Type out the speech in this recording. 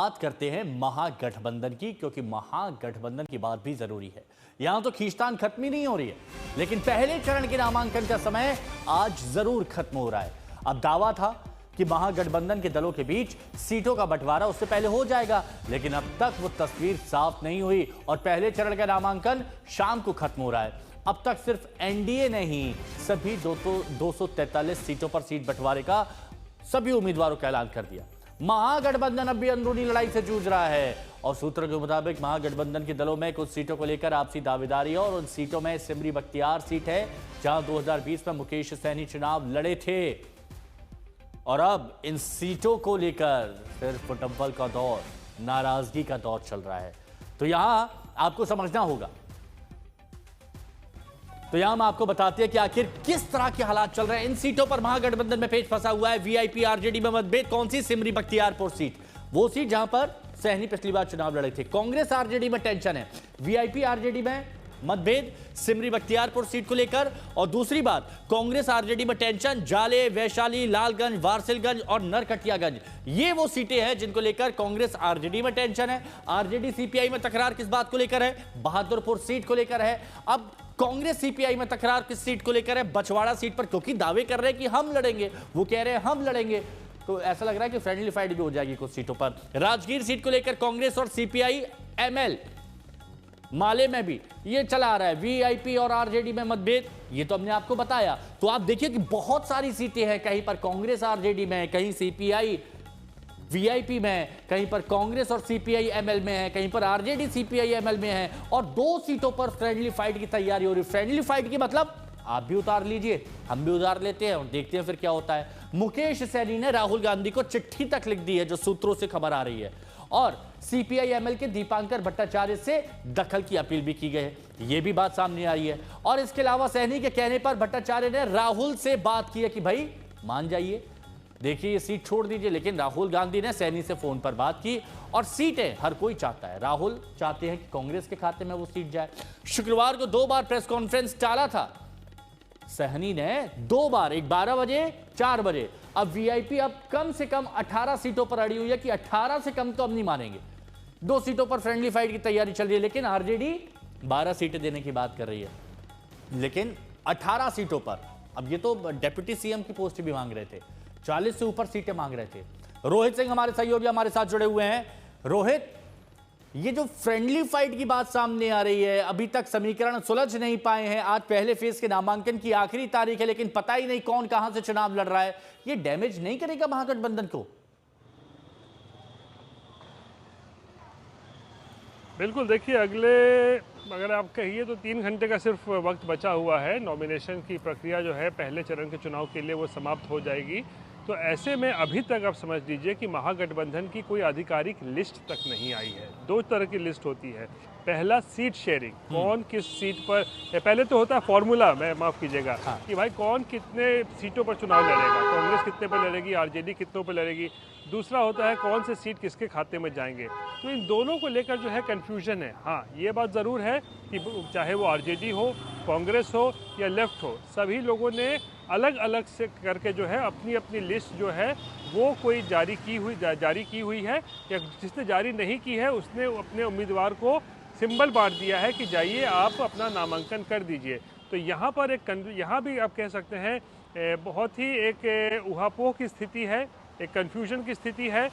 बात करते हैं महागठबंधन की, क्योंकि महागठबंधन की बात भी जरूरी है। यहां तो खींचतान खत्म ही नहीं हो रही है, लेकिन पहले चरण के नामांकन का समय आज जरूर खत्म हो रहा है। अब दावा था कि महागठबंधन के दलों के बीच सीटों का बंटवारा उससे पहले हो जाएगा, लेकिन अब तक वो तस्वीर साफ नहीं हुई और पहले चरण का नामांकन शाम को खत्म हो रहा है। अब तक सिर्फ एनडीए ने ही सभी 243 सीटों पर सीट बंटवारे का सभी उम्मीदवारों का ऐलान कर दिया। महागठबंधन अब भी अंदरूनी लड़ाई से जूझ रहा है और सूत्रों के मुताबिक महागठबंधन के दलों में कुछ सीटों को लेकर आपसी दावेदारी है और उन सीटों में सिमरी बख्तियार सीट है, जहां 2020 में मुकेश सहनी चुनाव लड़े थे और अब इन सीटों को लेकर सिर्फ फुटबॉल का दौर, नाराजगी का दौर चल रहा है। तो यहां आपको समझना होगा, तो यहां हम आपको बताते हैं कि आखिर किस तरह के हालात चल रहे हैं। इन सीटों पर महागठबंधन में पेच फंसा हुआ है। वीआईपी आरजेडी में मतभेद। कौन सी? सिमरी बख्तियारपुर सीट, वो सीट जहां पर सहनी पिछली बार चुनाव लड़े थे। कांग्रेस आरजेडी में टेंशन है, वीआईपी आरजेडी में मतभेद सिमरी बख्तियारपुर सीट को लेकर। और दूसरी बात, कांग्रेस आरजेडी में टेंशन जाले, वैशाली, लालगंज, वारसिलगंज और नरकटियागंज, ये वो सीटें हैं जिनको लेकर कांग्रेस आरजेडी में टेंशन है। आरजेडी सीपीआई में तकरार किस बात को लेकर है? बहादुरपुर सीट को लेकर है। अब कांग्रेस सीपीआई में तकरार किस सीट को लेकर है? बछवाड़ा सीट पर, क्योंकि दावे कर रहे हैं कि हम लड़ेंगे, वो कह रहे हैं हम लड़ेंगे, तो ऐसा लग रहा है कि फ्रेंडली फाइट भी हो जाएगी कुछ सीटों पर। राजगीर सीट को लेकर कांग्रेस और सीपीआई एमएल माले में भी ये चला आ रहा है। वीआईपी और आरजेडी में मतभेद, ये तो हमने आपको बताया। तो आप देखिए कि बहुत सारी सीटें हैं, कहीं पर कांग्रेस आरजेडी में, कहीं सीपीआई वीआईपी में, कहीं पर कांग्रेस और सीपीआई एमएल में है, कहीं पर आरजेडी सीपीआई एमएल में है और 2 सीटों पर फ्रेंडली फाइट की तैयारी हो रही है। फ्रेंडली फाइट की मतलब आप भी उतार लीजिए, हम भी उतार लेते हैं और देखते हैं फिर क्या होता है। मुकेश सहनी ने राहुल गांधी को चिट्ठी तक लिख दी है, जो सूत्रों से खबर आ रही है, और सीपीआई एमएल के दीपांकर भट्टाचार्य से दखल की अपील भी की गई है, यह भी बात सामने आई है। और इसके अलावा सहनी के कहने पर भट्टाचार्य ने राहुल से बात की है कि भाई मान जाइए, देखिए ये सीट छोड़ दीजिए, लेकिन राहुल गांधी ने सहनी से फोन पर बात की और सीटें हर कोई चाहता है। राहुल चाहते हैं कि कांग्रेस के खाते में वो सीट जाए। शुक्रवार को 2 बार प्रेस कॉन्फ्रेंस टाला था सहनी ने, 2 बार, एक 12 बजे, 4 बजे। अब वीआईपी अब कम से कम 18 सीटों पर अड़ी हुई है कि 18 से कम तो अब नहीं मानेंगे। 2 सीटों पर फ्रेंडली फाइट की तैयारी चल रही है, लेकिन आरजेडी 12 सीटें देने की बात कर रही है, लेकिन 18 सीटों पर। अब ये तो डेप्यूटी सीएम की पोस्ट भी मांग रहे थे, 40 से ऊपर सीटें मांग रहे थे। रोहित सिंह हमारे सहयोगी हमारे साथ जुड़े हुए हैं। रोहित, ये जो फ्रेंडली फाइट की बात सामने आ रही है, अभी तक समीकरण सुलझ नहीं पाए हैं। आज पहले फेज के नामांकन की आखिरी तारीख है, लेकिन पता ही नहीं कौन कहां से चुनाव लड़ रहा है। ये डैमेज नहीं करेगा महागठबंधन को? बिल्कुल, देखिए अगर आप कहिए तो 3 घंटे का सिर्फ वक्त बचा हुआ है। नॉमिनेशन की प्रक्रिया जो है पहले चरण के चुनाव के लिए वो समाप्त हो जाएगी। तो ऐसे में अभी तक आप समझ लीजिए कि महागठबंधन की कोई आधिकारिक लिस्ट तक नहीं आई है। 2 तरह की लिस्ट होती है। पहला सीट शेयरिंग, कौन किस सीट पर, पहले तो होता है फॉर्मूला, मैं माफ़ कीजिएगा, कि भाई कौन कितने सीटों पर चुनाव लड़ेगा, कांग्रेस कितने पर लड़ेगी, आरजेडी कितनों पर लड़ेगी। दूसरा होता है कौन से सीट किसके खाते में जाएंगे। तो इन दोनों को लेकर जो है कन्फ्यूजन है। हाँ, ये बात ज़रूर है कि चाहे वो आरजेडी हो, कांग्रेस हो या लेफ्ट हो, सभी लोगों ने अलग अलग से करके जो है अपनी अपनी लिस्ट जो है वो कोई जारी की हुई है, या जिसने जारी नहीं की है उसने अपने उम्मीदवार को सिंबल बांट दिया है कि जाइए आप अपना नामांकन कर दीजिए। तो यहाँ पर यहाँ भी आप कह सकते हैं बहुत ही एक ऊहापोह की स्थिति है, एक कन्फ्यूजन की स्थिति है।